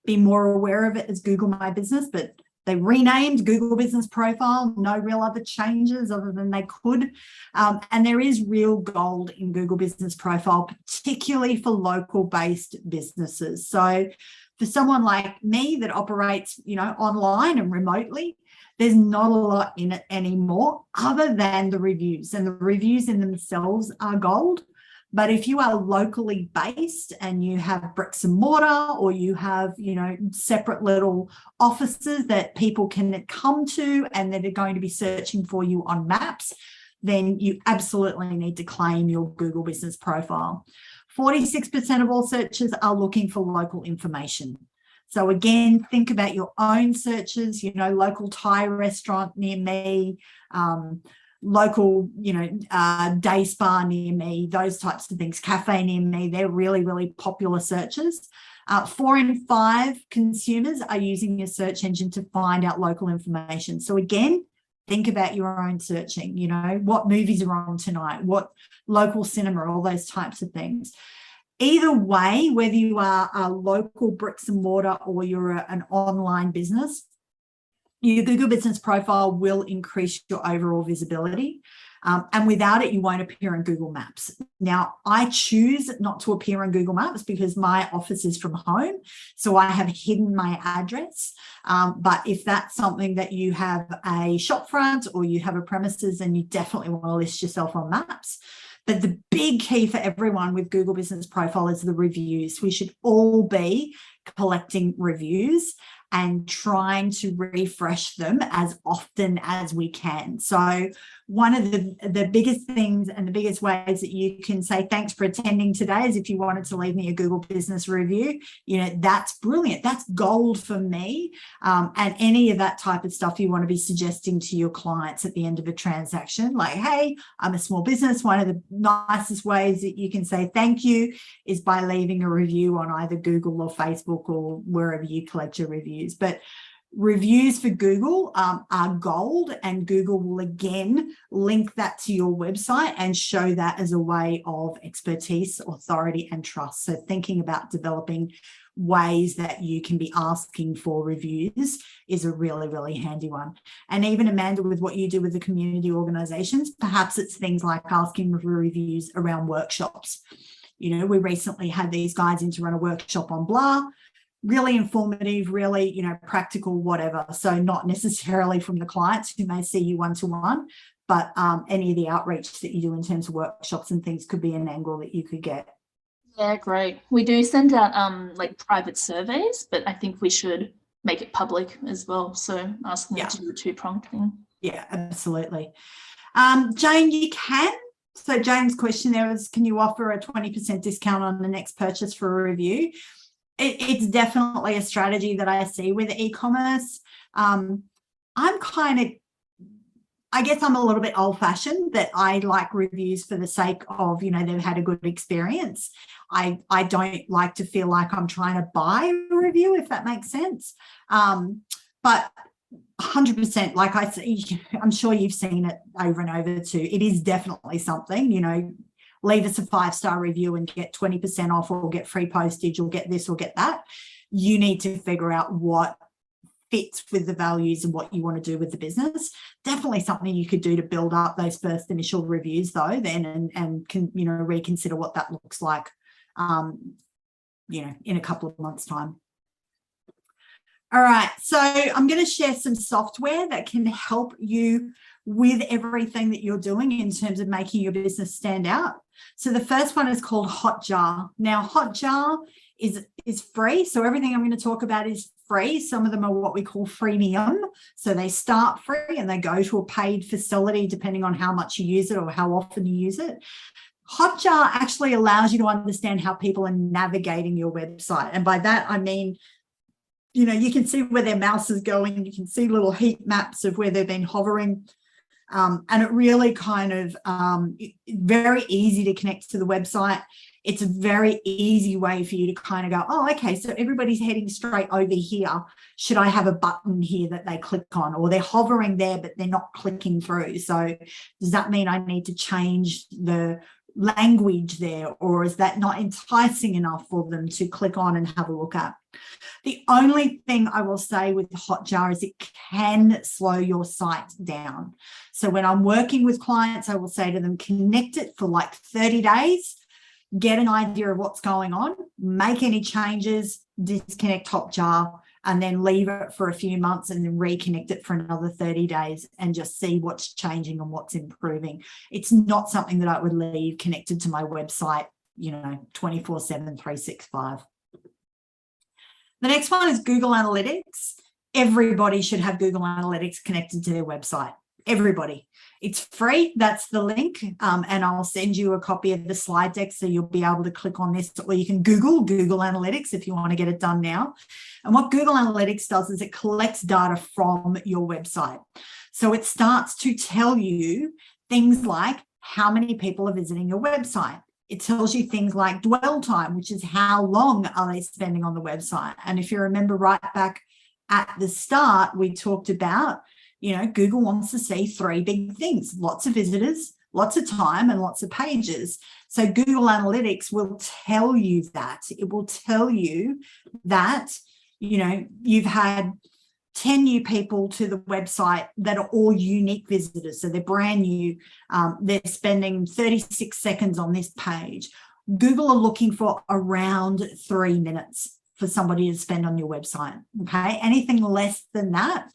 be more aware of it as Google My Business, but they renamed Google Business Profile. No real other changes other than they could. And there is real gold in Google Business Profile, particularly for local-based businesses. So for someone like me that operates, you know, online and remotely, there's not a lot in it anymore other than the reviews, and the reviews in themselves are gold. But if you are locally based and you have bricks and mortar, or you have, you know, separate little offices that people can come to and that are going to be searching for you on maps, then you absolutely need to claim your Google Business Profile. 46% of all searches are looking for local information. So again, think about your own searches, you know, local Thai restaurant near me, local, you know, day spa near me, those types of things, cafe near me. They're really, really popular searches. 4 in 5 consumers are using your search engine to find out local information. So again, think about your own searching, you know, what movies are on tonight, what local cinema, all those types of things. Either way, whether you are a local bricks and mortar or you're an online business, your Google Business Profile will increase your overall visibility. And without it, you won't appear in Google Maps. Now, I choose not to appear in Google Maps because my office is from home, so I have hidden my address. But if that's something that you have a shop front or you have a premises, then you definitely want to list yourself on maps. But the big key for everyone with Google Business Profile is the reviews. We should all be collecting reviews and trying to refresh them as often as we can. So one of the biggest things and the biggest ways that you can say thanks for attending today is if you wanted to leave me a Google Business review. You know, that's brilliant. That's gold for me. And any of that type of stuff you want to be suggesting to your clients at the end of a transaction, like, hey, I'm a small business. One of the nicest ways that you can say thank you is by leaving a review on either Google or Facebook or wherever you collect your reviews. But reviews for Google are gold, and Google will again link that to your website and show that as a way of expertise, authority, and trust. So thinking about developing ways that you can be asking for reviews is a really, really handy one. And even Amanda, with what you do with the community organizations, perhaps it's things like asking for reviews around workshops. You know, we recently had these guys in to run a workshop on blah. Really informative, really, you know, practical, whatever. So not necessarily from the clients who may see you one-to-one, but any of the outreach that you do in terms of workshops and things could be an angle that you could get. Yeah, great. We do send out like private surveys, but I think we should make it public as well. So asking them to do the two-pronged thing. Yeah, absolutely. Jane, you can. So Jane's question there was, can you offer a 20% discount on the next purchase for a review? It's definitely a strategy that I see with e-commerce. I'm kind of, I guess I'm a little bit old-fashioned, that I like reviews for the sake of, you know, they've had a good experience. I don't like to feel like I'm trying to buy a review, if that makes sense. But 100%, like I see, I'm sure you've seen it over and over too. It is definitely something, you know, leave us a 5-star review and get 20% off, or get free postage, or get this or get that. You need to figure out what fits with the values and what you want to do with the business. Definitely something you could do to build up those first initial reviews though, then, and can, you know, reconsider what that looks like, you know, in a couple of months' time. All right, so I'm going to share some software that can help you with everything that you're doing in terms of making your business stand out. So the first one is called Hotjar. Now, Hotjar is free. So everything I'm going to talk about is free. Some of them are what we call freemium. So they start free and they go to a paid facility depending on how much you use it or how often you use it. Hotjar actually allows you to understand how people are navigating your website. And by that, I mean, you know, you can see where their mouse is going. You can see little heat maps of where they've been hovering. And it really kind of very easy to connect to the website. It's a very easy way for you to kind of go, oh, okay, so everybody's heading straight over here. Should I have a button here that they click on? Or they're hovering there, but they're not clicking through. So does that mean I need to change the language there? Or is that not enticing enough for them to click on and have a look at? The only thing I will say with Hotjar is it can slow your site down. So when I'm working with clients, I will say to them, connect it for like 30 days, get an idea of what's going on, make any changes, disconnect Hotjar, and then leave it for a few months and then reconnect it for another 30 days and just see what's changing and what's improving. It's not something that I would leave connected to my website, you know, 24/7, 365. The next one is Google Analytics. Everybody should have Google Analytics connected to their website. Everybody. It's free. That's the link. And I'll send you a copy of the slide deck so you'll be able to click on this, or you can Google Analytics if you want to get it done now. And what Google Analytics does is it collects data from your website. So it starts to tell you things like how many people are visiting your website. It tells you things like dwell time, which is how long are they spending on the website. And if you remember right back at the start, we talked about, you know, Google wants to see 3 big things: lots of visitors, lots of time, and lots of pages. So Google Analytics will tell you that. It will tell you that, you know, you've had 10 new people to the website that are all unique visitors. So they're brand new. They're spending 36 seconds on this page. Google are looking for around 3 minutes for somebody to spend on your website. Okay. Anything less than that,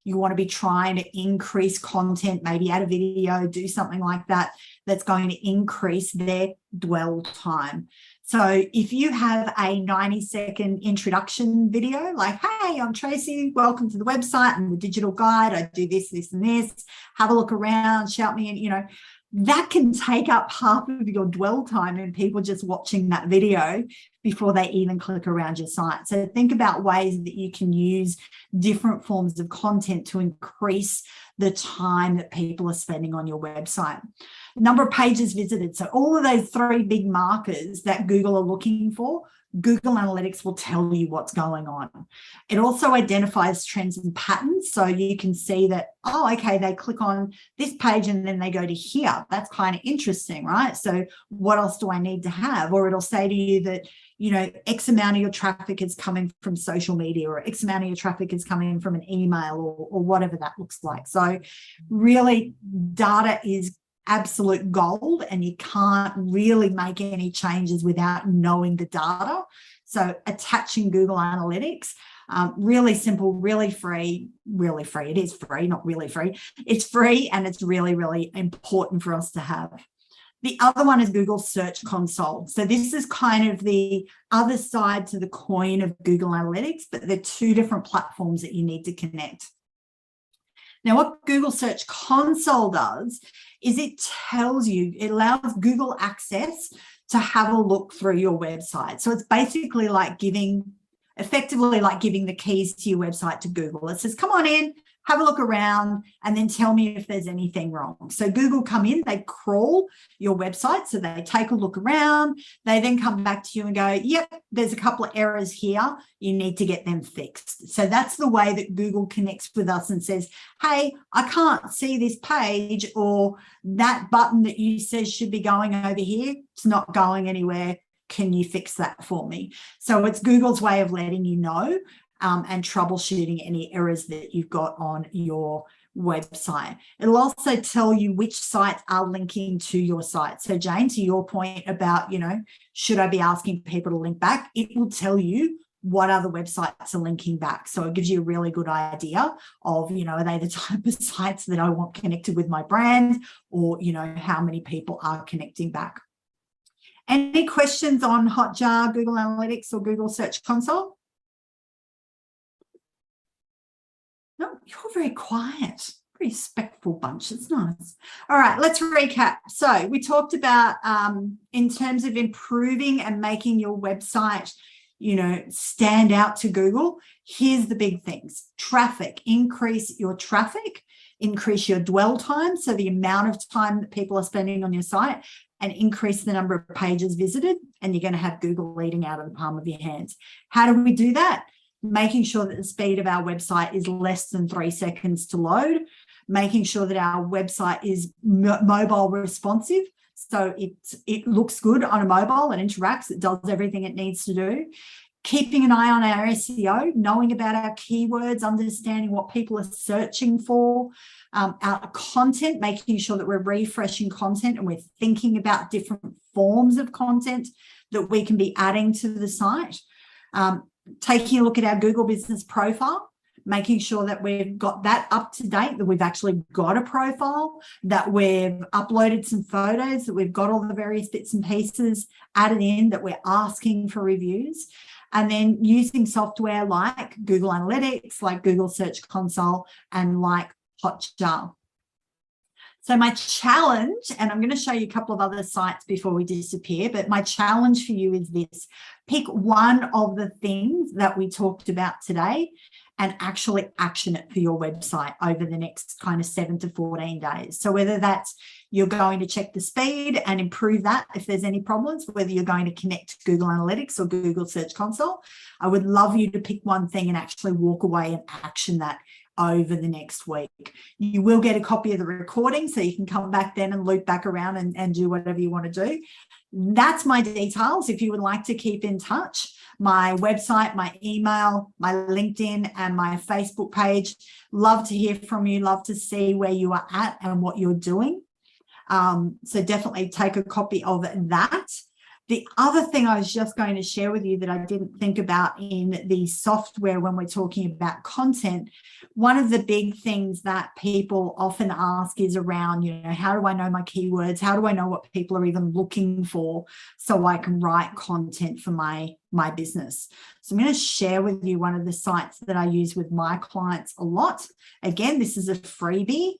You want to be trying to increase content, maybe add a video, do something like that, that's going to increase their dwell time. So if you have a 90-second introduction video, like, hey, I'm Tracy, welcome to the website and the digital guide. I do this, this, and this. Have a look around, shout me in, you know, that can take up half of your dwell time and people just watching that video before they even click around your site. So think about ways that you can use different forms of content to increase the time that people are spending on your website. Number of pages visited. So all of those 3 big markers that Google are looking for, Google Analytics will tell you what's going on. It also identifies trends and patterns. So you can see that, oh, okay, they click on this page and then they go to here. That's kind of interesting, right? So what else do I need to have? Or it'll say to you that, you know, X amount of your traffic is coming from social media, or X amount of your traffic is coming from an email, or whatever that looks like. So really, data is absolute gold, and you can't really make any changes without knowing the data. So attaching Google Analytics, really simple, really free. It is free, not really free. It's free, and it's really, really important for us to have. The other one is Google Search Console. So this is kind of the other side to the coin of Google Analytics, but they're 2 different platforms that you need to connect. Now, what Google Search Console does is it tells you, it allows Google access to have a look through your website. So it's basically like effectively like giving the keys to your website to Google. It says, come on in, have a look around, and then tell me if there's anything wrong. So Google come in, they crawl your website. So they take a look around. They then come back to you and go, yep, there's a couple of errors here. You need to get them fixed. So that's the way that Google connects with us and says, hey, I can't see this page, or that button that you said should be going over here, it's not going anywhere. Can you fix that for me? So it's Google's way of letting you know and troubleshooting any errors that you've got on your website. It'll also tell you which sites are linking to your site. So Jane, to your point about, you know, should I be asking people to link back? It will tell you what other websites are linking back. So it gives you a really good idea of, you know, are they the type of sites that I want connected with my brand, or, you know, how many people are connecting back. Any questions on Hotjar, Google Analytics, or Google Search Console? No, you're very quiet, very respectful bunch. It's nice. All right, let's recap. So we talked about in terms of improving and making your website, you know, stand out to Google. Here's the big things. Traffic, increase your traffic, increase your dwell time, so the amount of time that people are spending on your site, and increase the number of pages visited, and you're going to have Google leading out of the palm of your hands. How do we do that? Making sure that the speed of our website is less than 3 seconds to load, making sure that our website is mobile responsive, so it looks good on a mobile and interacts, it does everything it needs to do. Keeping an eye on our SEO, knowing about our keywords, understanding what people are searching for, our content, making sure that we're refreshing content and we're thinking about different forms of content that we can be adding to the site. Taking a look at our Google Business Profile, making sure that we've got that up to date, that we've actually got a profile, that we've uploaded some photos, that we've got all the various bits and pieces added in, that we're asking for reviews, and then using software like Google Analytics, like Google Search Console, and like Hotjar. So my challenge, and I'm going to show you a couple of other sites before we disappear, but my challenge for you is this: pick one of the things that we talked about today and actually action it for your website over the next kind of 7 to 14 days. So whether that's you're going to check the speed and improve that if there's any problems, whether you're going to connect to Google Analytics or Google Search Console, I would love you to pick one thing and actually walk away and action that over the next week. You will get a copy of the recording, so you can come back then and loop back around and do whatever you want to do. That's my details. If you would like to keep in touch, my website, my email, my LinkedIn, and my Facebook page. Love to hear from you. Love to see where you are at and what you're doing. So definitely take a copy of that. The other thing I was just going to share with you that I didn't think about in the software when we're talking about content, one of the big things that people often ask is around, how do I know my keywords? How do I know what people are even looking for so I can write content for my business? So I'm going to share with you one of the sites that I use with my clients a lot. Again, this is a freebie.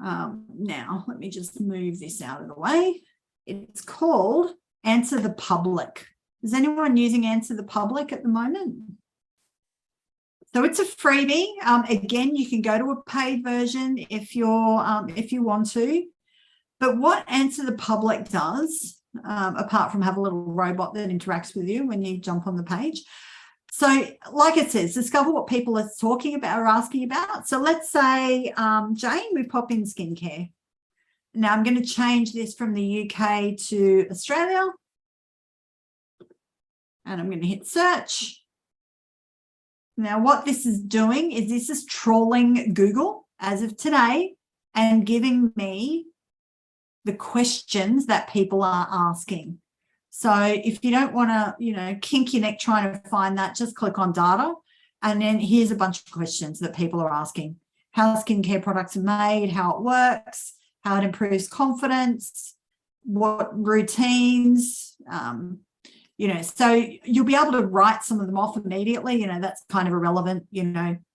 Now, let me just move this out of the way. It's called Answer the Public. Is anyone using Answer the Public at the moment? So it's a freebie. Again, you can go to a paid version if you want to. But what Answer the Public does, apart from have a little robot that interacts with you when you jump on the page. So like it says, discover what people are talking about or asking about. So let's say, Jane, we pop in skincare. Now I'm going to change this from the UK to Australia. And I'm going to hit search. Now what this is doing is this is trawling Google as of today and giving me the questions that people are asking. So if you don't want to, kink your neck trying to find that, just click on data. And then here's a bunch of questions that people are asking. How skincare products are made, how it works, how it improves confidence, what routines, so you'll be able to write some of them off immediately. That's kind of irrelevant.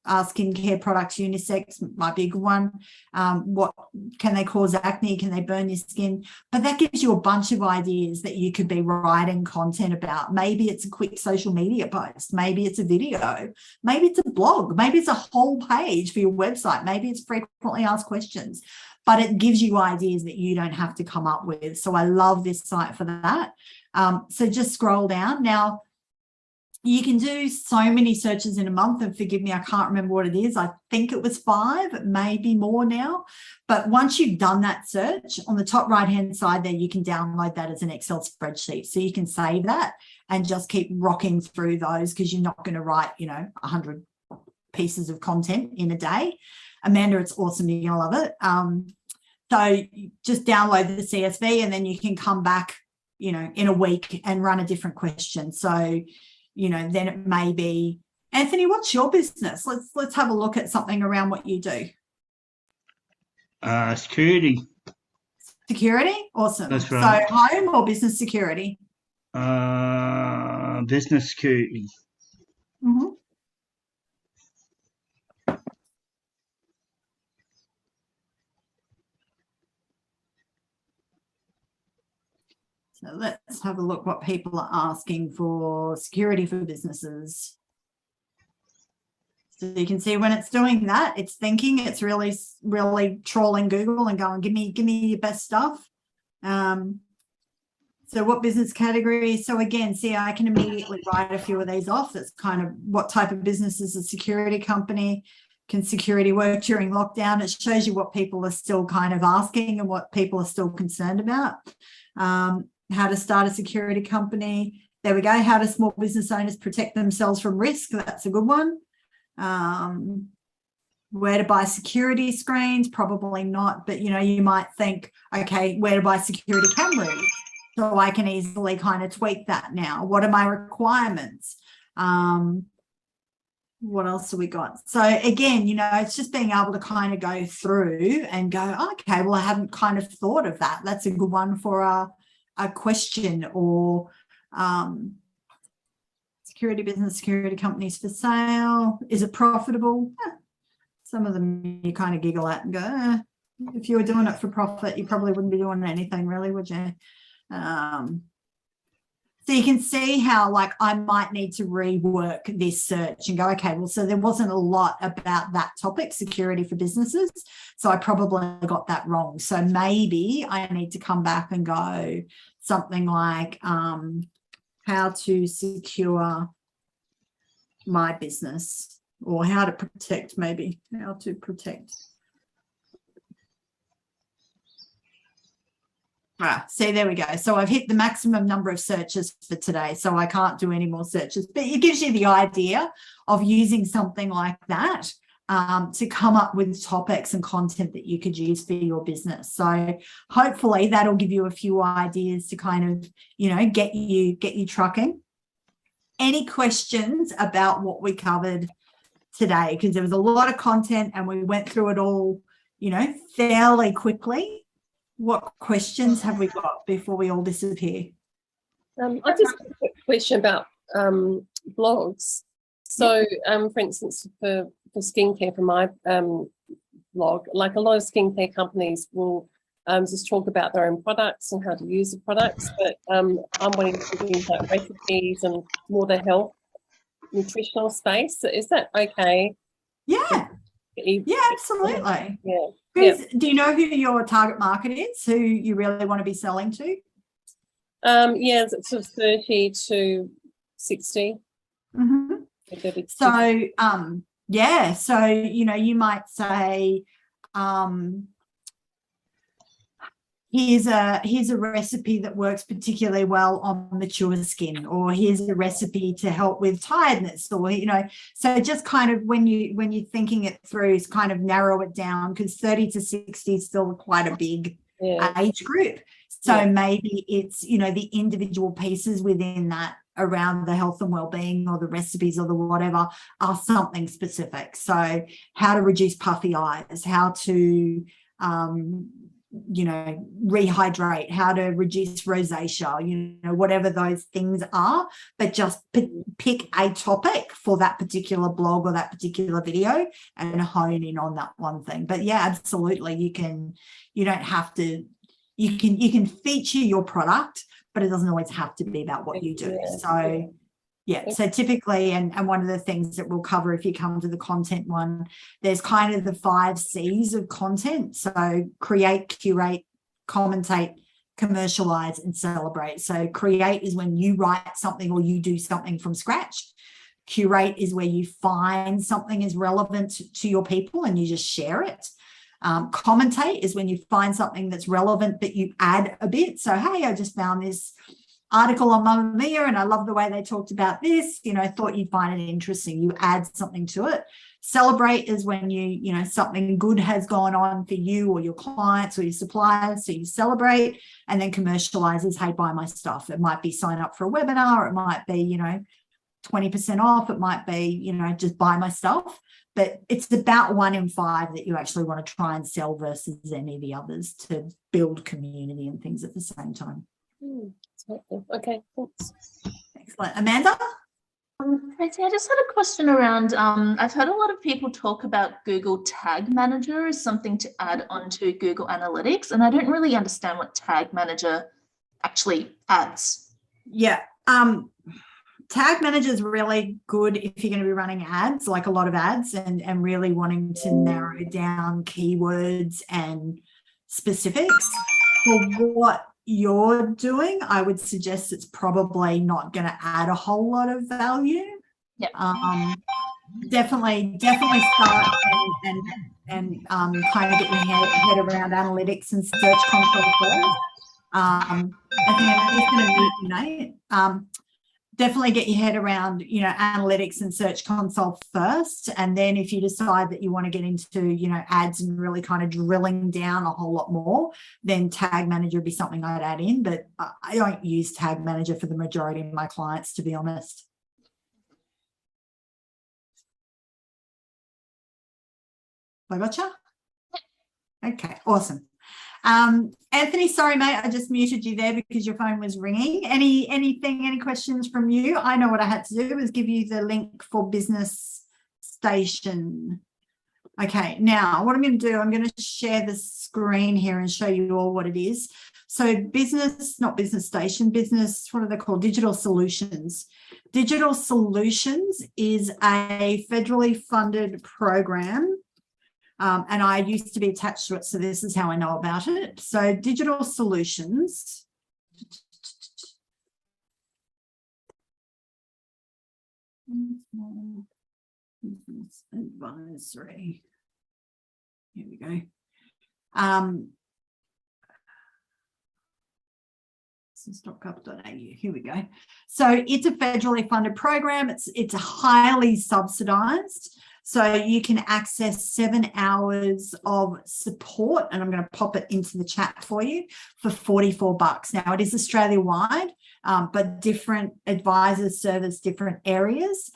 Are skincare products unisex? Might be a good one. What can they cause acne? Can they burn your skin? But that gives you a bunch of ideas that you could be writing content about. Maybe it's a quick social media post. Maybe it's a video. Maybe it's a blog. Maybe it's a whole page for your website. Maybe it's frequently asked questions. But it gives you ideas that you don't have to come up with. So I love this site for that. So just scroll down. Now, you can do so many searches in a month, and forgive me, I can't remember what it is. I think it was 5, maybe more now. But once you've done that search, on the top right-hand side there, you can download that as an Excel spreadsheet. So you can save that and just keep rocking through those, because you're not going to write, 100 pieces of content in a day. Amanda, it's awesome. You're going to love it. So just download the CSV, and then you can come back, in a week and run a different question. So, then it may be, Anthony, what's your business? Let's have a look at something around what you do. Security. Security? Awesome. That's right. So home or business security? Business security. Mm-hmm. So let's have a look what people are asking for security for businesses. So you can see when it's doing that, it's thinking, it's really, really trawling Google and going, give me your best stuff. So what business category? So again, see, I can immediately write a few of these off. That's kind of what type of business is a security company. Can security work during lockdown? It shows you what people are still kind of asking and what people are still concerned about. How to start a security company. There we go. How do small business owners protect themselves from risk? That's a good one. Where to buy security screens? Probably not, but you might think, okay, where to buy security cameras? So I can easily kind of tweak that now. What are my requirements? What else have we got? So again, it's just being able to kind of go through and go, okay, well, I haven't kind of thought of that. That's a good one for a question. Or security business, security companies for sale. Is it profitable? Some of them you kind of giggle at and go, if you were doing it for profit, you probably wouldn't be doing anything really, would you? So you can see how I might need to rework this search and go, okay, well, so there wasn't a lot about that topic, security for businesses. So I probably got that wrong. So maybe I need to come back and go something like how to secure my business, or how to protect, maybe how to protect. See, there we go. So I've hit the maximum number of searches for today, so I can't do any more searches. But it gives you the idea of using something like that to come up with topics and content that you could use for your business. So hopefully that'll give you a few ideas to kind of, get you trucking. Any questions about what we covered today? Because there was a lot of content and we went through it all, fairly quickly. What questions have we got before we all disappear? I just have a quick question about blogs. So, for instance, for skincare, for my blog, like a lot of skincare companies will just talk about their own products and how to use the products, but I'm wanting to do like recipes and more the health, nutritional space. So is that okay? Yeah. Yeah, absolutely. Yeah. Do you know who your target market is, who you really want to be selling to? Yeah, it's sort of 30 to 60. Mm-hmm. So, so, you might say, here's a recipe that works particularly well on mature skin, or here's a recipe to help with tiredness, or, so just kind of when you're thinking it through, is kind of narrow it down, because 30 to 60 is still quite a big age group. So maybe it's, the individual pieces within that around the health and well-being, or the recipes, or the whatever, are something specific. So how to reduce puffy eyes, how to rehydrate, how to reduce rosacea, whatever those things are, but just pick a topic for that particular blog or that particular video and hone in on that one thing. But yeah, absolutely, you can feature your product, but it doesn't always have to be about what you do. So so typically, and one of the things that we'll cover if you come to the content one, there's kind of the 5 C's of content. So create, curate, commentate, commercialize, and celebrate. So create is when you write something or you do something from scratch. Curate is where you find something is relevant to your people and you just share it. Commentate is when you find something that's relevant but you add a bit. So, hey, I just found this article on Mamma Mia and I love the way they talked about this, thought you'd find it interesting. You add something to it. Celebrate is when something good has gone on for you or your clients or your suppliers, so you celebrate. And then commercialize is, hey, buy my stuff. It might be sign up for a webinar, it might be 20% off, it might be just buy my stuff. But it's about 1 in 5 that you actually want to try and sell versus any of the others, to build community and things at the same time. Okay, thanks. Excellent. Amanda? Tracy, I just had a question around, I've heard a lot of people talk about Google Tag Manager as something to add onto Google Analytics, and I don't really understand what Tag Manager actually adds. Yeah. Tag Manager is really good if you're going to be running ads, like a lot of ads, and really wanting to narrow down keywords and specifics. For what you're doing, I would suggest it's probably not going to add a whole lot of value. Definitely start and kind of get your head around analytics and search console first. I think I'm just going to mute you, Nate. Definitely get your head around, analytics and search console first. And then if you decide that you want to get into, ads and really kind of drilling down a whole lot more, then Tag Manager would be something I'd add in. But I don't use Tag Manager for the majority of my clients, to be honest. I gotcha? Okay, awesome. Anthony, sorry, mate, I just muted you there because your phone was ringing. Any questions from you? I know what I had to do was give you the link for Business Station. Okay, now what I'm going to do, I'm going to share the screen here and show you all what it is. So not Business Station, what are they called? Digital Solutions. Digital Solutions is a federally funded program. And I used to be attached to it, so this is how I know about it. So Digital Solutions. Business Advisory. Here we go. Stopgov.au. Here we go. So it's a federally funded program. It's highly subsidised. So you can access 7 hours of support, and I'm going to pop it into the chat for you for $44. Now, it is Australia-wide, but different advisors service different areas.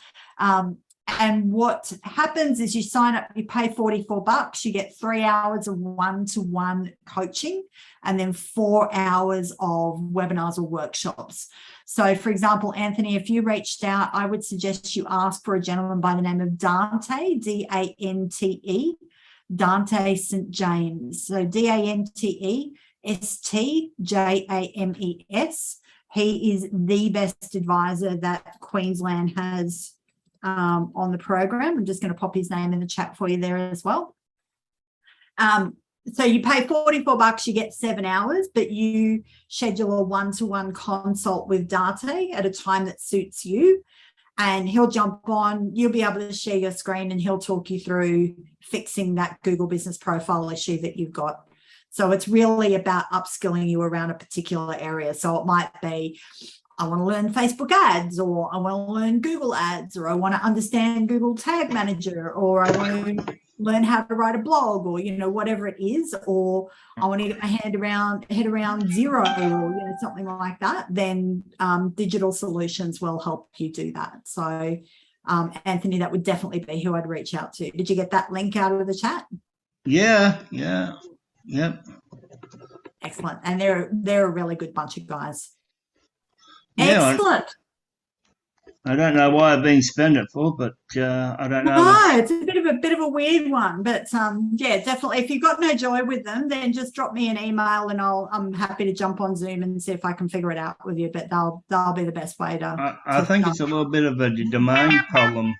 And what happens is you sign up, you pay $44, you get 3 hours of one-to-one coaching, and then 4 hours of webinars or workshops. So, for example, Anthony, if you reached out, I would suggest you ask for a gentleman by the name of Dante, D-A-N-T-E, Dante St. James. So D-A-N-T-E-S-T-J-A-M-E-S. He is the best advisor that Queensland has on the program. I'm just going to pop his name in the chat for you there as well. So you pay $44, you get 7 hours, but you schedule a one-to-one consult with Dante at a time that suits you, and he'll jump on. You'll be able to share your screen and he'll talk you through fixing that Google Business Profile issue that you've got. So it's really about upskilling you around a particular area. So it might be, I want to learn Facebook ads, or I want to learn Google ads, or I want to understand Google Tag Manager, or I want to learn how to write a blog, or, you know, whatever it is, or I want to get my head around Xero, or, you know, something like that. Then digital solutions will help you do that. So Anthony, that would definitely be who I'd reach out to. Did you get that link out of the chat? Yep. Excellent. And they're a really good bunch of guys. Yeah, Excellent. I don't know why I've been spending it for, but I don't know. No, it's a bit of a weird one, but yeah, definitely. If you've got no joy with them, then just drop me an email, and I'm happy to jump on Zoom and see if I can figure it out with you. But they'll be the best way to. I think it's a little bit of a domain problem.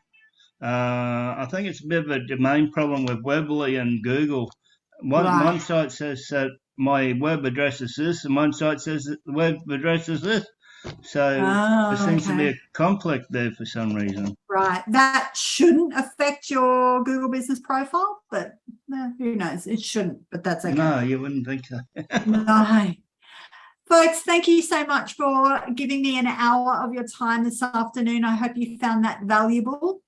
I think it's a bit of a domain problem with Weebly and Google. One site says that my web address is this, and one site says that the web address is this. So there seems to be a conflict there for some reason. Right. That shouldn't affect your Google Business Profile, but who knows? It shouldn't, but that's okay. No, you wouldn't think so. No. Folks, thank you so much for giving me an hour of your time this afternoon. I hope you found that valuable.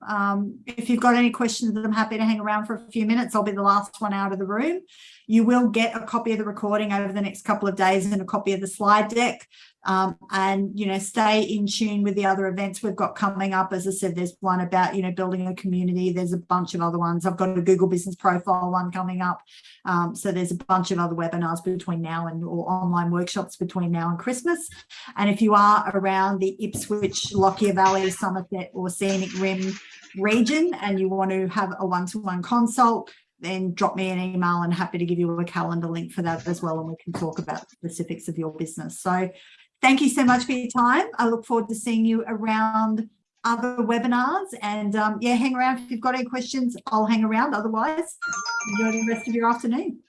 If you've got any questions, I'm happy to hang around for a few minutes. I'll be the last one out of the room. You will get a copy of the recording over the next couple of days and a copy of the slide deck. And, you know, stay in tune with the other events we've got coming up. As I said, there's one about, you know, building a community. There's a bunch of other ones. I've got a Google Business Profile one coming up. So there's a bunch of other webinars between now and, or online workshops between now and Christmas. And if you are around the Ipswich, Lockyer Valley, Somerset or Scenic Rim region and you want to have a one-to-one consult, then drop me an email and happy to give you a calendar link for that as well, and we can talk about the specifics of your business. So thank you so much for your time. I look forward to seeing you around other webinars, and yeah, hang around if you've got any questions. I'll hang around. Otherwise, enjoy the rest of your afternoon.